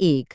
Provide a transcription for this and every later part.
1،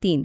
3،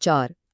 4،